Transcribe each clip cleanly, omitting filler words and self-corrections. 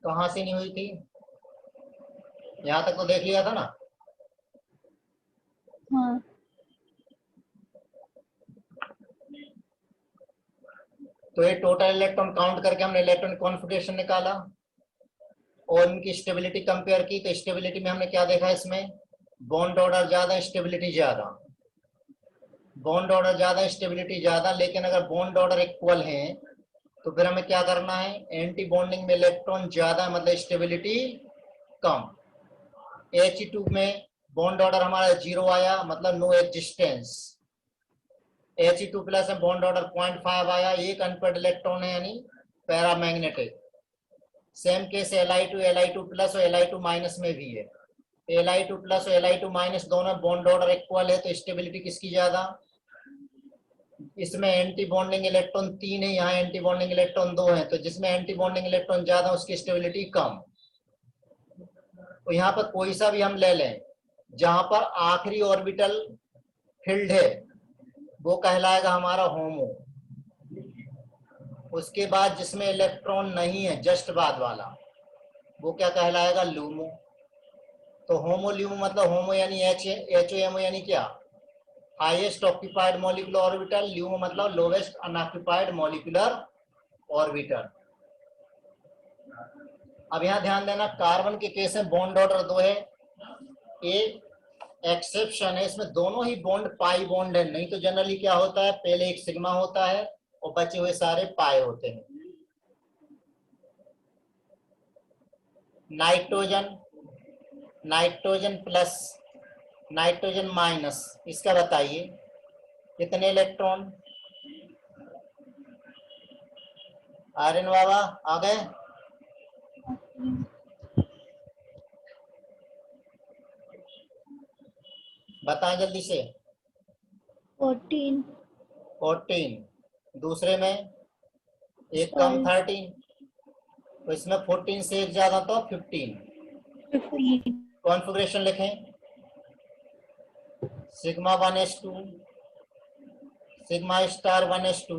कहाँ से नहीं हुई थी? यहाँ तक तो देख लिया था ना। हाँ। तो ये टोटल इलेक्ट्रॉन काउंट करके हमने इलेक्ट्रॉन कॉन्फिगरेशन निकाला और इनकी स्टेबिलिटी कंपेयर की। तो स्टेबिलिटी में हमने क्या देखा, इसमें बॉन्ड ऑर्डर ज्यादा, स्टेबिलिटी ज्यादा। बॉन्ड ऑर्डर ज्यादा, स्टेबिलिटी ज्यादा, लेकिन अगर बॉन्ड ऑर्डर इक्वल है तो फिर हमें क्या करना है, एंटी बॉन्डिंग में इलेक्ट्रॉन ज्यादा मतलब स्टेबिलिटी कम। He2 में बॉन्ड ऑर्डर हमारा 0 आया मतलब नो एक्जिस्टेंस। He2 प्लस में बॉन्ड ऑर्डर 0.5 आया, एक अनपेड इलेक्ट्रॉन है यानी paramagnetic. Same case Li2 plus और Li2 माइनस में भी है। Li2 प्लस और Li2 माइनस दोनों बॉन्ड ऑर्डर इक्वल है तो स्टेबिलिटी किसकी ज्यादा? इसमें एंटी बॉन्डिंग इलेक्ट्रॉन 3 है, यहाँ एंटी बॉन्डिंग इलेक्ट्रॉन 2 है, तो जिसमें एंटी बॉन्डिंग इलेक्ट्रॉन ज्यादा उसकी स्टेबिलिटी कम। तो यहाँ पर कोई सा भी हम ले लें, जहां पर आखिरी ऑर्बिटल फिल्ड है वो कहलाएगा हमारा होमो। उसके बाद जिसमें इलेक्ट्रॉन नहीं है जस्ट बाद वाला वो क्या कहलाएगा, लूमो। तो होमो ल्यूमो मतलब होमो यानी HOMO यानी क्या, highest occupied molecular orbital, LUMO मतलब लोवेस्ट अनऑक्यूपाइड मॉलिक्यूलर ऑर्बिटल। अब यहाँ ध्यान देना, कार्बन के केस में बॉन्ड ऑर्डर 2 है, एक एक्सेप्शन है, इसमें दोनों ही बॉन्ड पाई बॉन्ड है। नहीं तो जनरली क्या होता है, पहले एक सिग्मा होता है और बचे हुए सारे पाए होते हैं। Nitrogen, nitrogen plus, nitrogen minus, इसका बताइए कितने इलेक्ट्रॉन? आर्यन बाबा आ गए? बताएं जल्दी से। 14। 14। दूसरे में एक कम 13, तो इसमें 14 से एक ज्यादा तो 15। 15। कॉन्फ़िगरेशन लिखें, sigma 1s2, sigma star 1s2,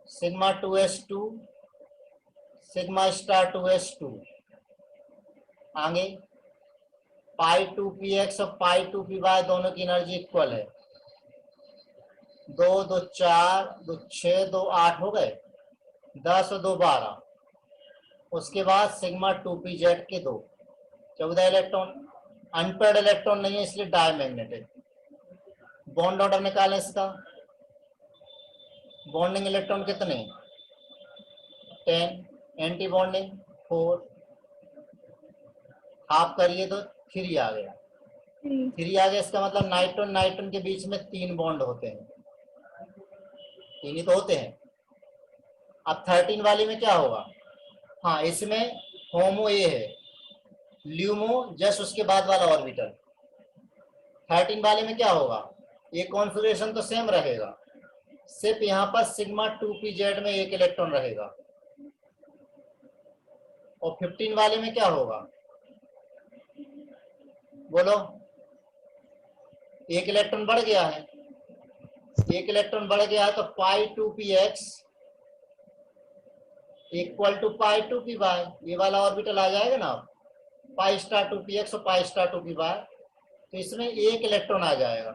sigma 2s2, sigma star 2s2। आगे पाई 2px और पाई 2py दोनों की एनर्जी इक्वल है। 2 2 4 2 6 2 8 हो गए, 10 और 2 12। उसके बाद सिग्मा 2pz के 2, 14 इलेक्ट्रॉन। अनपेड इलेक्ट्रॉन नहीं है इसलिए डायमैग्नेटिक। बॉन्ड ऑर्डर निकालें इसका, बॉन्डिंग इलेक्ट्रॉन कितने, 10, एंटी बॉन्डिंग 4, हाफ करिए तो 3 आ गया। 3 आ गया, इसका मतलब नाइट्रोन नाइट्रोन के बीच में 3 बॉन्ड होते हैं, 3 ही तो होते हैं। अब 13 वाली में क्या होगा, हाँ इसमें होमो ए है, ल्यूमो जस्ट उसके बाद वाला ऑर्बिटल। 13 वाले में क्या होगा, ये कॉन्फ़िगरेशन तो सेम रहेगा, सिर्फ यहाँ पर सिग्मा 2pz में एक इलेक्ट्रॉन रहेगा। और 15 वाले में क्या होगा, बोलो? एक इलेक्ट्रॉन बढ़ गया है, एक इलेक्ट्रॉन बढ़ गया है तो पाई 2px equal to pi 2py, ये वाला ऑर्बिटल आ जाएगा ना, पाई स्टार 2px और पाई स्टार 2py, तो इसमें एक इलेक्ट्रॉन आ जाएगा।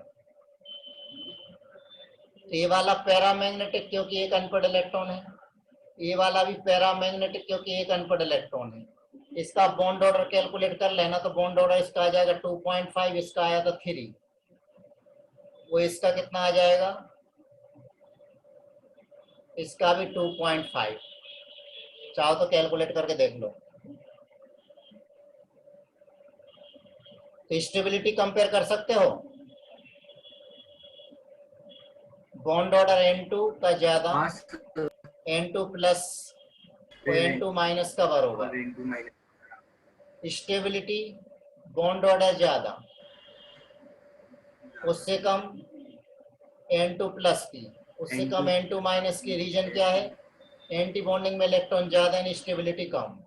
तो ये वाला पैरामैग्नेटिक क्योंकि एक अनपेड इलेक्ट्रॉन है, ये वाला भी पैरामैग्नेटिक क्योंकि एक अनपेड इलेक्ट्रॉन है। इसका बॉन्ड ऑर्डर कैलकुलेट कर लेना, तो बॉन्ड ऑर्डर इसका आ जाएगा 2.5, इसका आया था 3, वो इसका कितना आ जाएगा, इसका भी 2.5। चाहो तो कैलकुलेट करके देख लो। तो स्टेबिलिटी कंपेयर कर सकते हो, बॉन्ड ऑर्डर N2 का ज्यादा, N2 प्लस और N2 माइनस का बराबर। स्टेबिलिटी बॉन्ड ऑर्डर ज्यादा, उससे कम N2 प्लस की, उससे कम N2 माइनस की। रीजन क्या है, एंटी बॉन्डिंग में इलेक्ट्रॉन ज्यादा है, स्टेबिलिटी कम।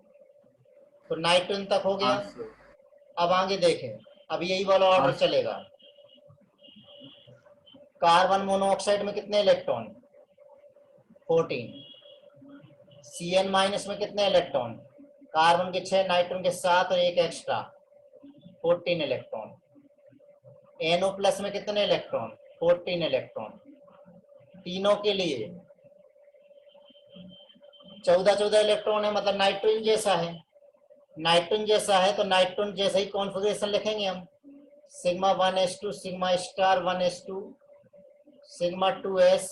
तो नाइट्रोजन तक हो गया। अब आगे देखें, अब यही वाला ऑर्डर चलेगा। कार्बन मोनोऑक्साइड में कितने इलेक्ट्रॉन, 14, Cn माइनस में कितने इलेक्ट्रॉन? कार्बन के 6, नाइट्रोजन के 7 और एक एक्स्ट्रा 14 इलेक्ट्रॉन। NO प्लस में कितने इलेक्ट्रॉन? 14 इलेक्ट्रॉन। तीनों के लिए 14 इलेक्ट्रॉन है, मतलब नाइट्रोजन जैसा है। नाइट्रोजन जैसा है तो नाइट्रोजन जैसा ही कॉन्फ़िगरेशन लिखेंगे हम। Sigma 1s2 sigma star 1s2 sigma 2s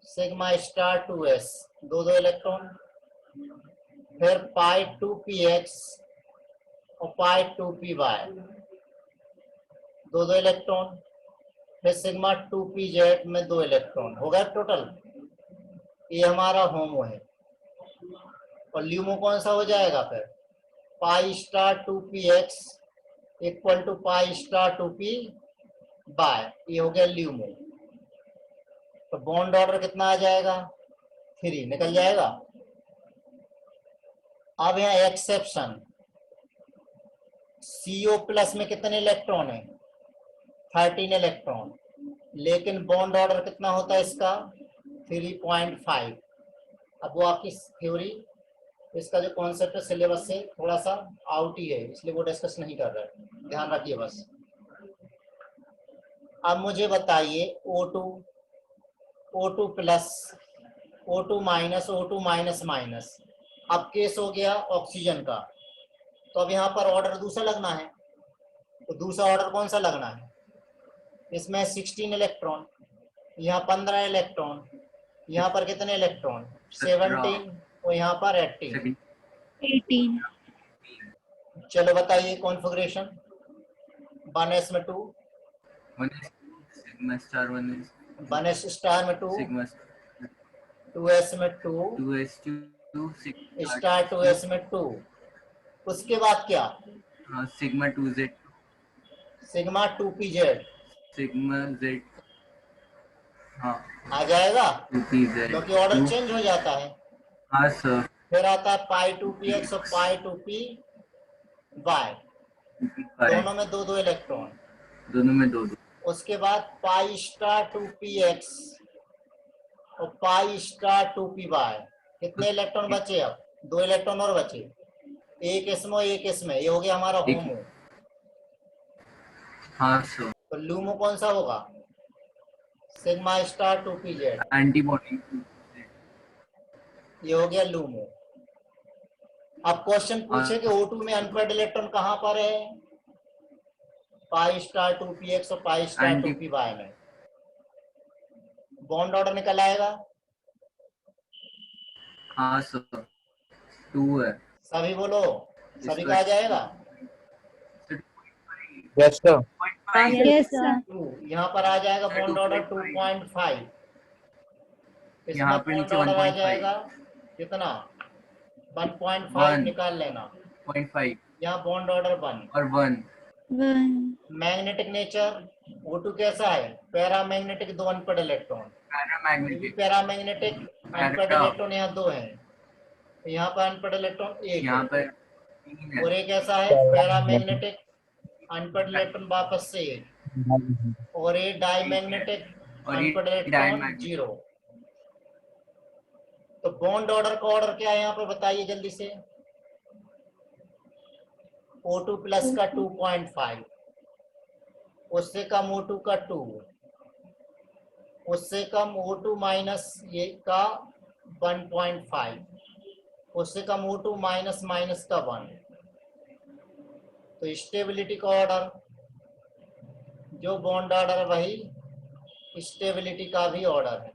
sigma star 2s, दो इलेक्ट्रॉन। फिर पाई 2px और पाई 2py, दो इलेक्ट्रॉन। फिर सिग्मा 2pz में 2 इलेक्ट्रॉन। हो गया टोटल। ये हमारा होमो है। और ल्यूमो कौन सा हो जाएगा फिर? Pi star 2px equal to pi star 2p by, ये हो गया ल्यूमो। तो बॉन्ड ऑर्डर कितना आ जाएगा? 3 निकल जाएगा। अब यहाँ एक्सेप्शन, CO प्लस में कितने इलेक्ट्रॉन है? 13 इलेक्ट्रॉन, लेकिन बॉन्ड ऑर्डर कितना होता है इसका? 3.5। अब वो आपकी थ्योरी, इसका जो कॉन्सेप्ट है सिलेबस से थोड़ा सा आउट ही है, इसलिए वो डिस्कस नहीं कर रहा है, ध्यान रखिए बस। अब मुझे बताइए O2 O2 plus O2 minus O2 minus minus, अब केस हो गया ऑक्सीजन का। तो अब यहाँ पर ऑर्डर दूसरा लगना है। तो दूसरा ऑर्डर कौन सा लगना है? इसमें 16 इलेक्ट्रॉन, यहाँ 15 इलेक्ट्रॉन, यहाँ पर कितने इलेक्ट्रॉन? 17 और यहाँ पर 18। 18. चलो बताइए कॉन्फ़िगरेशन। 1s में 2, 1 स्टार 1s स्टार में 2, सिग्मा 2s में 2, 2s2 स्टार 2s में 2। उसके बाद क्या? Sigma 2z sigma 2pz sigma z आ जाएगा, 2pz क्योंकि ऑर्डर चेंज हो जाता है। हाँ सर। फिर आता है पाई 2px और पाई 2py, दोनों में दो इलेक्ट्रॉन। दोनों में दो। उसके बाद पाई स्टार 2px और पाई स्टार 2py, कितने इलेक्ट्रॉन बचे? अब 2 इलेक्ट्रॉन और बचे, एक इसमें एक इसमें। ये हो गया हमारा होमो। हाँ सर। तो लूमो कौन सा होगा? Sigma star 2pz, antibody. ये हो गया लूमो। अब क्वेश्चन पूछे कि O2 में अनपेयर्ड इलेक्ट्रॉन कहां पर है? पाई स्टार 2px और पाई स्टार 2py में। बॉन्ड ऑर्डर निकल आएगा। हाँ सर 2 है। सभी बोलो, सभी का आ जाएगा। Yes sir. Yes, sir. 2 यहाँ पर आ जाएगा बॉन्ड ऑर्डर 2.5। यहाँ इसमें पे बॉन्ड नीचे ऑर्डर आ 1.5 जाएगा कितना? 1.5 1. निकाल लेना। 0.5 यहाँ बॉन्ड ऑर्डर 1 और 1। 1. मैग्नेटिक नेचर O2 कैसा है? Paramagnetic, 2 unpaired electron. Paramagnetic. Paramagnetic unpaired electron यहाँ 2 हैं, यहाँ पर अनपेयर्ड इलेक्ट्रॉन 1 यहाँ है। पर और एक ऐसा है पैरामैग्नेटिक अनपेयर्ड इलेक्ट्रॉन वापस से 1, और ये डायमैग्नेटिक अनपेयर्ड इलेक्ट्रॉन 0। तो बॉन्ड ऑर्डर का ऑर्डर क्या है यहाँ पर बताइए जल्दी से। O2 प्लस का 2.5, उससे कम O2 का 2, उससे कम O2 माइनस ये का 1.5, उससे कम O2 माइनस माइनस का 1। तो स्टेबिलिटी का ऑर्डर, जो बॉन्ड ऑर्डर वही स्टेबिलिटी का भी ऑर्डर है।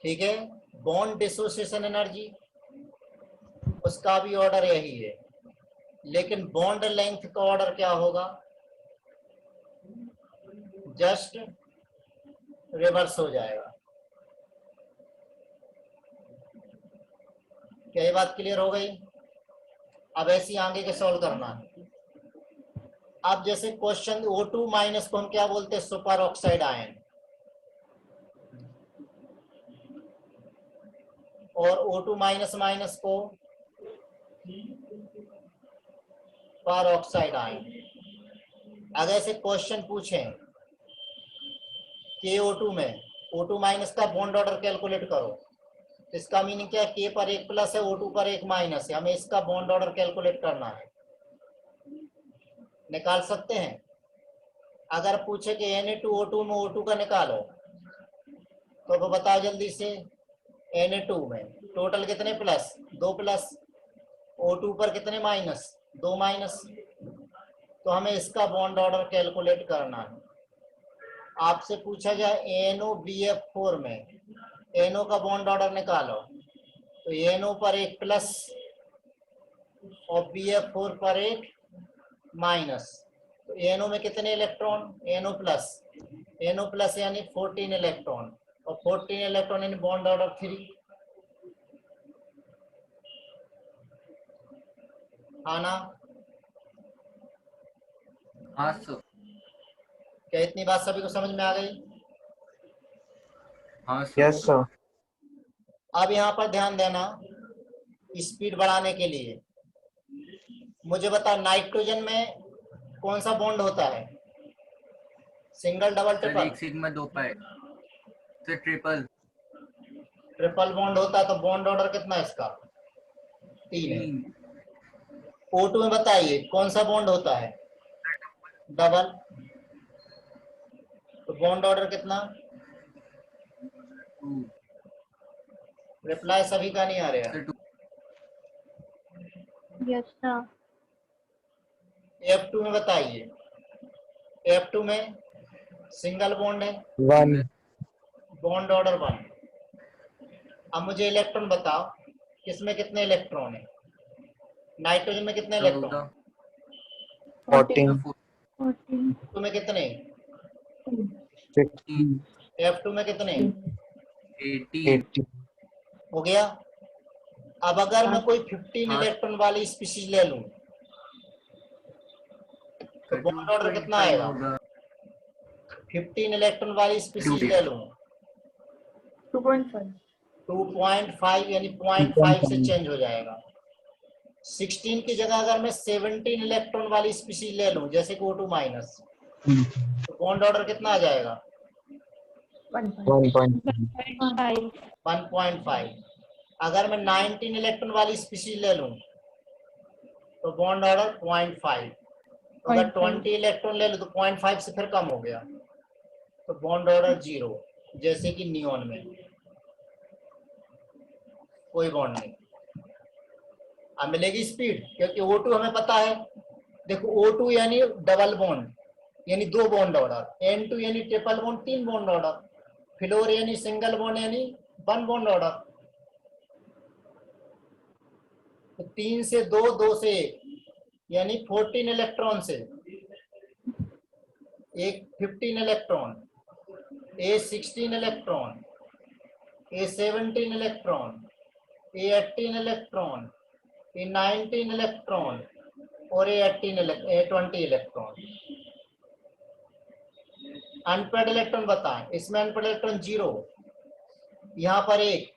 ठीक है। बॉन्ड डिसोसिएशन एनर्जी, उसका भी ऑर्डर यही है, लेकिन बॉन्ड लेंथ का ऑर्डर क्या होगा? जस्ट रिवर्स हो जाएगा। क्या ये बात क्लियर हो गई? अब ऐसी आगे के सॉल्व करना है। अब जैसे क्वेश्चन O2 माइनस को हम क्या बोलते हैं? Super oxide ion. और O2 माइनस माइनस को पर ऑक्साइड आयन। अगर ऐसे क्वेश्चन पूछें KO2 में O2 माइनस का बॉन्ड ऑर्डर कैलकुलेट करो। तो इसका मीनिंग क्या है, K पर एक प्लस है, O2 पर एक माइनस है, हमें इसका बॉन्ड ऑर्डर कैलकुलेट करना है। निकाल सकते हैं। अगर पूछे कि Na2O2 में O2 का निकालो तो बताओ जल्दी से। Na2 में टोटल कितने प्लस, 2 प्लस, O2 पर कितने माइनस, 2 माइनस। तो हमें इसका बॉन्ड ऑर्डर कैलकुलेट करना है। आपसे पूछा जाए NOBF4 में NO का बॉन्ड ऑर्डर निकालो, तो NO पर एक प्लस और BF4 पर एक माइनस। तो NO में कितने इलेक्ट्रॉन, NO प्लस यानी 14 इलेक्ट्रॉन, और 14 इलेक्ट्रॉन यानी बॉन्ड ऑर्डर 3। आना हाँ सर। क्या इतनी बात सभी को समझ में आ गई? हाँ सर। Yes sir. अब यहाँ पर ध्यान देना, स्पीड बढ़ाने के लिए मुझे बता, नाइट्रोजन में कौन सा बॉन्ड होता है, single double sir triple? 1 sigma 2 pi. Sir triple. Triple bond होता है। तो बॉन्ड ऑर्डर कितना है इसका, 3 है। 3। O2 में बताइए कौन सा बॉन्ड होता है, डबल। तो बॉन्ड ऑर्डर कितना, 2। रिप्लाई सभी का नहीं आ रहा। सर 2। Yes sir. F2 में बताइए, F2 में सिंगल बॉन्ड है, 1 बॉन्ड ऑर्डर 1। अब मुझे इलेक्ट्रॉन बताओ, किसमें कितने इलेक्ट्रॉन है, नाइट्रोजन में कितने इलेक्ट्रॉन, 14 14 F2 में कितने, 15 F2 में कितने, 18। 80 हो गया। अब अगर मैं कोई 15 हाँ। इलेक्ट्रॉन वाली स्पीशीज ले लूं तो सर बॉन्ड ऑर्डर कितना 2.5 आएगा, होगा। 15 इलेक्ट्रॉन वाली स्पीशीज ले लूं 2.5 2.5 यानी 0.5 से चेंज हो जाएगा। 16 की जगह अगर मैं 17 इलेक्ट्रॉन वाली स्पीशीज ले लूं जैसे कि O2 माइनस, तो बॉन्ड ऑर्डर कितना आ जाएगा, 1.5 1.5। अगर मैं 19 इलेक्ट्रॉन वाली स्पीशीज ले लूं तो बॉन्ड ऑर्डर 0.5। अगर 20 इलेक्ट्रॉन ले लूं तो 0.5 से फिर कम हो गया, तो बॉन्ड ऑर्डर 0। जैसे कि नियोन में कोई बॉन्ड नहीं। अब मिलेगी स्पीड, क्योंकि O2 हमें पता है। देखो O2 यानी डबल बॉन्ड यानी 2 बॉन्ड ऑर्डर, N2 यानी triple bond 3 bond order, floor यानी सिंगल बॉन्ड यानी 1 बॉन्ड ऑर्डर। तो 3 से 2, 2 से 1 यानी 14 इलेक्ट्रॉन से एक 15 electron, A16 electron, A17 electron, A18 electron, A19 electron और A20 इलेक्ट्रॉन। अनपेड इलेक्ट्रॉन बताएं, इसमें अनपेड इलेक्ट्रॉन 0, यहां पर 1,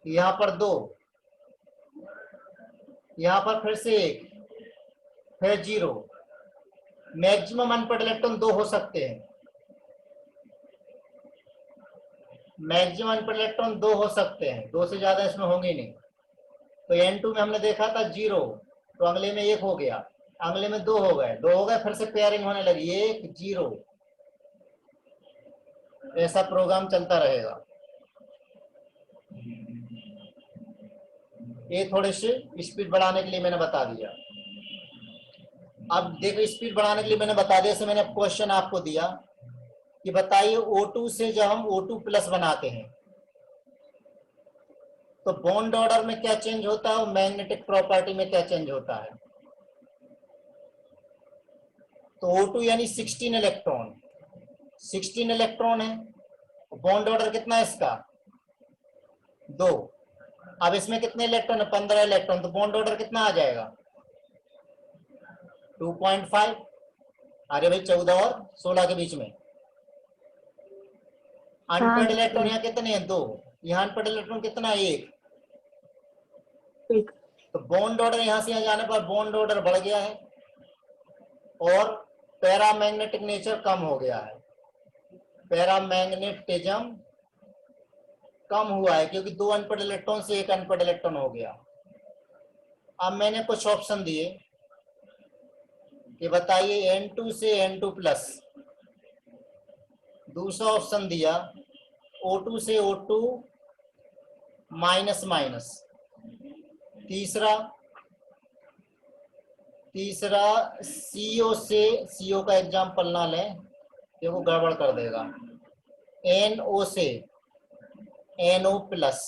यहां पर 2, यहां पर फिर से 1, फिर 0। मैक्सिमम अनपेड इलेक्ट्रॉन 2 हो सकते हैं, मैक्सिमम अनपेड इलेक्ट्रॉन 2 हो सकते हैं, 2 से ज्यादा इसमें होंगे नहीं। तो N2 में हमने देखा था 0, तो अगले में 1 हो गया, अगले में 2 हो गए, 2 हो गए, फिर से पेयरिंग होने लगी 1 0। ऐसा प्रोग्राम चलता रहेगा। ये थोड़े से स्पीड बढ़ाने के लिए मैंने बता दिया। अब देखो स्पीड बढ़ाने के लिए मैंने बता दिया, मैंने क्वेश्चन आपको दिया कि बताइए O2 से जब हम O2 प्लस बनाते हैं तो बॉन्ड ऑर्डर में क्या चेंज होता है और मैग्नेटिक प्रॉपर्टी में क्या चेंज होता है। तो O2 यानी 16 इलेक्ट्रॉन, 16 इलेक्ट्रॉन है, बॉन्ड ऑर्डर कितना है इसका, 2। अब इसमें कितने इलेक्ट्रॉन है, 15 इलेक्ट्रॉन, तो बॉन्ड ऑर्डर कितना आ जाएगा, 2.5। अरे भाई 14 और 16 के बीच में। अनपेड इलेक्ट्रॉन यहाँ कितने हैं, 2, यहाँ अनपेड इलेक्ट्रॉन कितना है, 1। तो बॉन्ड ऑर्डर यहां से यहां जाने पर बॉन्ड ऑर्डर बढ़ गया है और पैरामैग्नेटिक नेचर कम हो गया है। पैरामैग्नेटिज्म कम हुआ है क्योंकि 2 अनपढ़ इलेक्ट्रॉन से 1 अनपढ़ इलेक्ट्रॉन हो गया। अब मैंने कुछ ऑप्शन दिए कि बताइए N2 से N2 प्लस। दूसरा ऑप्शन दिया O2 से O2 माइनस माइनस। तीसरा CO से, CO का एग्जाम्पल ना लें, ये वो गड़बड़ कर देगा। NO से NO प्लस।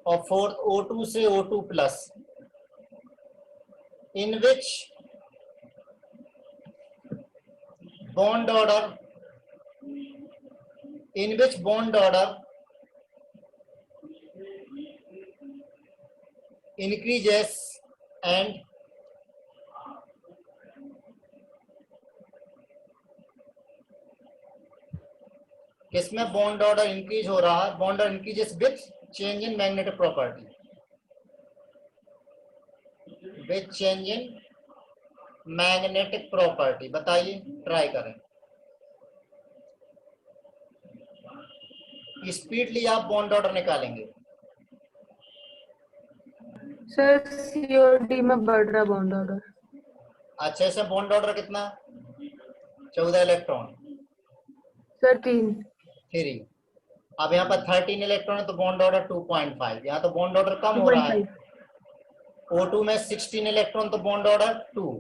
और फोर्थ O2 से O2 plus. In which bond order increases and किसमें बॉन्ड ऑर्डर इंक्रीज हो रहा है? Bond order increases with change in magnetic property, with change in magnetic property. बताइए, ट्राई करें। स्पीडली आप बॉन्ड ऑर्डर निकालेंगे। सर COD में बढ़ रहा बॉन्ड ऑर्डर। अच्छा, इसमें बॉन्ड ऑर्डर कितना? 14 इलेक्ट्रॉन। सर 3 अब यहाँ पर 13 इलेक्ट्रॉन है तो बॉन्ड ऑर्डर 2.5। यहाँ तो बॉन्ड ऑर्डर कम हो रहा है। 2.5 O2 में 16 इलेक्ट्रॉन तो bond order 2।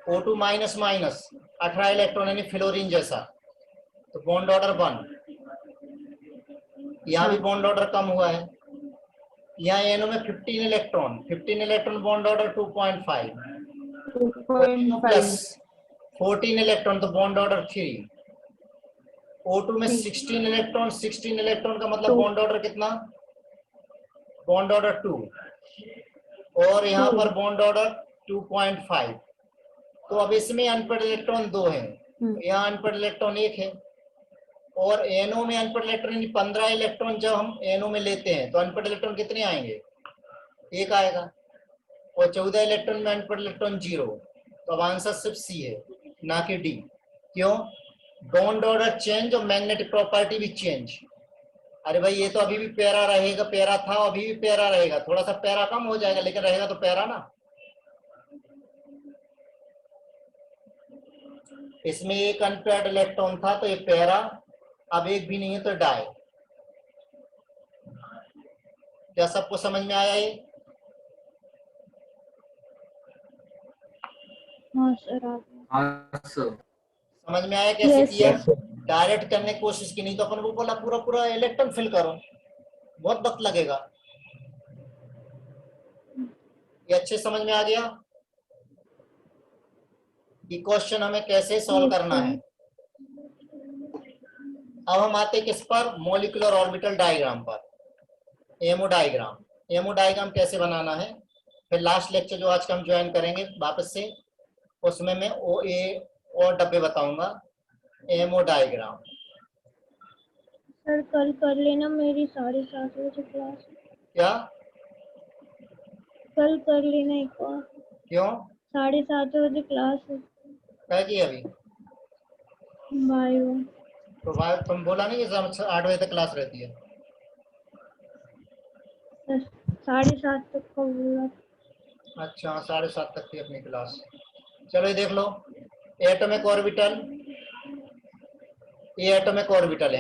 O2 minus minus 18 electron यानी फ्लोरीन जैसा, तो बॉन्ड ऑर्डर 1। यहाँ भी बॉन्ड ऑर्डर कम हुआ है। यहाँ NO में 15 electron bond order 2.5 plus 14 electron तो बॉन्ड ऑर्डर 3। O2 में 16 इलेक्ट्रॉन का मतलब बॉन्ड ऑर्डर कितना? Bond order 2। और यहाँ पर बॉन्ड ऑर्डर 2.5। तो अब इसमें अनपढ़ इलेक्ट्रॉन 2 हैं, यहाँ अनपढ़ इलेक्ट्रॉन 1 है। और NO में अनपढ़ इलेक्ट्रॉन 15 इलेक्ट्रॉन जब हम NO में लेते हैं तो अनपढ़ इलेक्ट्रॉन कितने आएंगे? 1 आएगा। और 14 इलेक्ट्रॉन में अनपढ़ इलेक्ट्रॉन 0। तो अब आंसर सिर्फ C है, ना कि D। क्यों? बॉन्ड ऑर्डर चेंज और मैग्नेटिक प्रॉपर्टी भी चेंज। अरे भाई, ये तो अभी भी पैरा रहेगा, पैरा था अभी भी पैरा रहेगा, थोड़ा सा पैरा कम हो जाएगा लेकिन रहेगा तो पैरा ना। इसमें 1 अनपेयर्ड इलेक्ट्रॉन था तो ये पैरा, अब 1 भी नहीं है तो डाई। क्या सबको समझ में आया ये? हाँ सर, आ गया। हाँ सर। समझ में आया कैसे Yes, किया? sir. डायरेक्ट करने की कोशिश की, नहीं तो अपन को बोला पूरा पूरा इलेक्ट्रॉन फिल करो, बहुत वक्त लगेगा। ये अच्छे समझ में आ गया कि क्वेश्चन हमें कैसे सॉल्व Yes, करना sir. है। अब हम आते हैं किस पर? मॉलिक्यूलर ऑर्बिटल डायग्राम पर, एमओ डायग्राम। एमओ डायग्राम कैसे बनाना है, फिर लास्ट लेक्चर जो आज का हम ज्वाइन करेंगे वापस से, उसमें मैं OA और डब्बे बताऊंगा। एमओ डायग्राम सर कल कर लेना मेरी 7:30 बजे क्लास। क्या? कल कर लेना एक और। क्यों? 7:30 बजे क्लास है। क्या की अभी? बायो। तो भाई तुम बोला नहीं कि 8 बजे तक क्लास रहती है? सर 7:30 तक का बोला। अच्छा, 7:30 तक की अपनी क्लास। चलो ये देख लो, एटॉमिक ऑर्बिटल, ये एटॉमिक ऑर्बिटल है।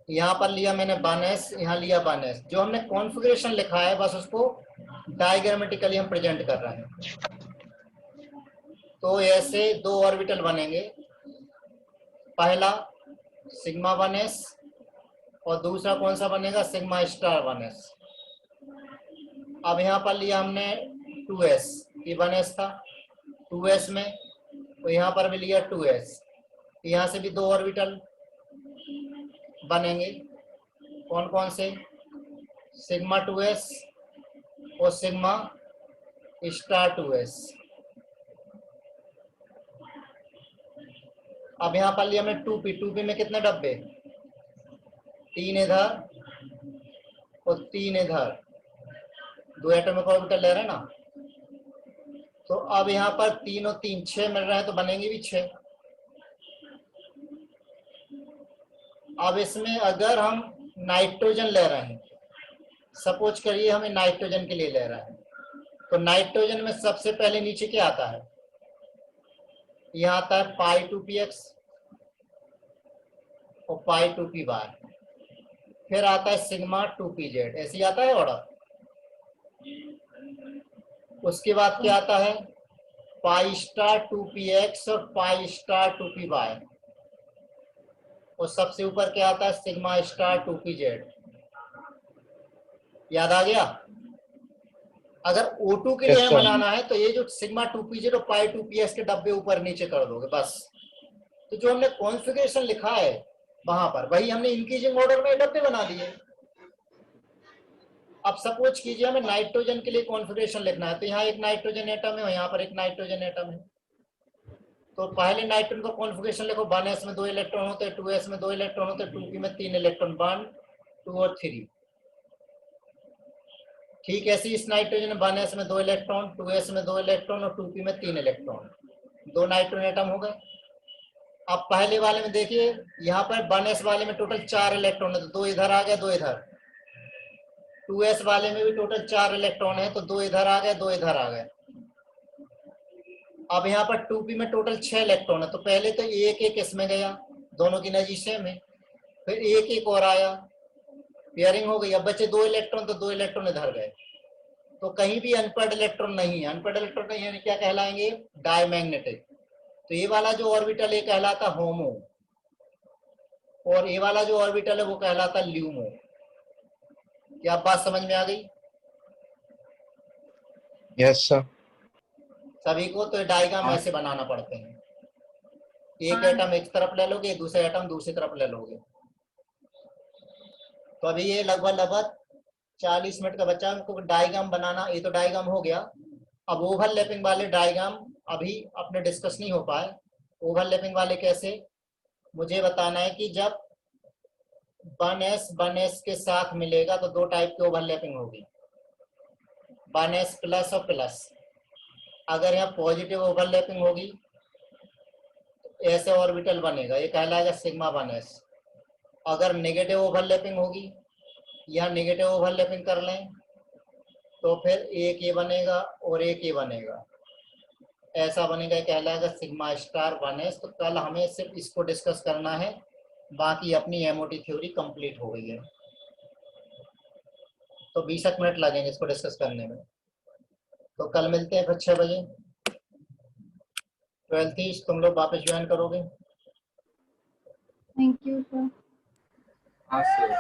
यहाँ पर लिया मैंने 1s, यहाँ लिया 1s। जो हमने कॉन्फ़िगरेशन लिखा है बस उसको डायग्रामेटिकली हम प्रेजेंट कर रहे हैं। तो ऐसे 2 ऑर्बिटल बनेंगे, पहला सिग्मा 1s और दूसरा कौन सा बनेगा? Sigma star 1s। अब यहाँ पर लिया हमने 2s, ये 1s था 2s में, तो यहाँ पर भी लिया 2s। यहाँ से भी 2 ऑर्बिटल बनेंगे, कौन कौन से? सिग्मा 2s और सिग्मा स्टार 2s। अब यहाँ पर लिया हमने 2p में कितने डब्बे? 3 इधर और 3 इधर, 2 एटॉमिक ऑर्बिटल ले रहे हैं ना। तो अब यहाँ पर 3 और 3 6 मिल रहे हैं, तो बनेंगे भी 6। अब इसमें अगर हम नाइट्रोजन ले रहे हैं, सपोज करिए हमें नाइट्रोजन के लिए ले रहे हैं, तो नाइट्रोजन में सबसे पहले नीचे क्या आता है? यहाँ आता है पाई 2px और पाई 2py, फिर आता है सिग्मा 2pz, ऐसे ही आता है ऑर्डर। उसके बाद क्या आता है? पाई स्टार 2px और पाई स्टार 2py, और सबसे ऊपर क्या आता है? Sigma star 2pz। याद आ गया? अगर O2 के लिए Yes, sir. बनाना है तो ये जो सिग्मा 2pz और पाई 2ps के डब्बे ऊपर नीचे कर दोगे बस। तो जो हमने कॉन्फ़िगरेशन लिखा है वहां पर, वही हमने इंक्रीजिंग ऑर्डर में डब्बे बना दिए। अब सपोज कीजिए हमें नाइट्रोजन के लिए कॉन्फ़िगरेशन लिखना है, तो यहाँ एक नाइट्रोजन एटम है और यहाँ पर एक नाइट्रोजन एटम है। तो पहले नाइट्रोजन का कॉन्फ़िगरेशन लिखो, 1s में 2 इलेक्ट्रॉन होते हैं, 2s में 2 इलेक्ट्रॉन होते हैं, 2p में 3 इलेक्ट्रॉन, 1 2 और 3। ठीक है, ऐसे इस नाइट्रोजन 1s में 2 इलेक्ट्रॉन, 2s में 2 इलेक्ट्रॉन और 2p में 3 इलेक्ट्रॉन, 2 नाइट्रोजन एटम हो गए। अब पहले वाले में देखिए, यहाँ पर 1s वाले में टोटल 4 इलेक्ट्रॉन है, तो 2 इधर आ गए 2 इधर। 2s वाले में भी टोटल 4 इलेक्ट्रॉन है, तो 2 इधर आ गए 2 इधर आ गए। अब यहाँ पर 2p में टोटल 6 इलेक्ट्रॉन है, तो पहले तो एक एक इसमें गया, दोनों की एनर्जी सेम है, फिर एक एक और आया, पेयरिंग हो गई। अब बचे 2 इलेक्ट्रॉन, तो 2 इलेक्ट्रॉन इधर गए, तो कहीं भी अनपेयर्ड इलेक्ट्रॉन नहीं है। अनपेयर्ड इलेक्ट्रॉन नहीं है, क्या कहलाएंगे? डायमैग्नेटिक। तो ये वाला जो ऑर्बिटल है कहलाता होमो, और ये वाला जो ऑर्बिटल है वो कहलाता ल्यूमो। क्या बात समझ में आ गई Yes, sir. सभी को? तो डायग्राम हाँ। ऐसे बनाना पड़ते हैं, एक एटम एक तरफ ले लोगे, दूसरा एटम दूसरी तरफ ले लोगे। तो अभी ये लगभग 40 मिनट का बच्चा को डायग्राम बनाना, ये तो डायग्राम हो गया। अब ओवरलैपिंग वाले डायग्राम अभी अपने डिस्कस नहीं हो पाए। ओवरलैपिंग वाले कैसे, मुझे बताना है कि जब 1s के साथ मिलेगा तो 2 टाइप की ओवरलैपिंग होगी, 1s प्लस और प्लस। अगर यहाँ पॉजिटिव ओवरलैपिंग होगी तो ऐसे ऑर्बिटल बनेगा, ये कहलाएगा सिग्मा 1s। अगर नेगेटिव ओवरलैपिंग होगी, यहाँ नेगेटिव ओवरलैपिंग कर लें तो फिर एक ये बनेगा और एक ये बनेगा, ऐसा बनेगा, कहलाएगा सिग्मा स्टार 1s। तो कल हमें सिर्फ इसको डिस्कस करना है, बाकी अपनी एमओटी थ्योरी कंप्लीट हो गई है। तो 20 मिनट लगेंगे इसको डिस्कस करने में। तो कल मिलते हैं फिर 6 बजे। 12th तुम लोग वापस ज्वाइन करोगे? Thank you sir. हाँ सर।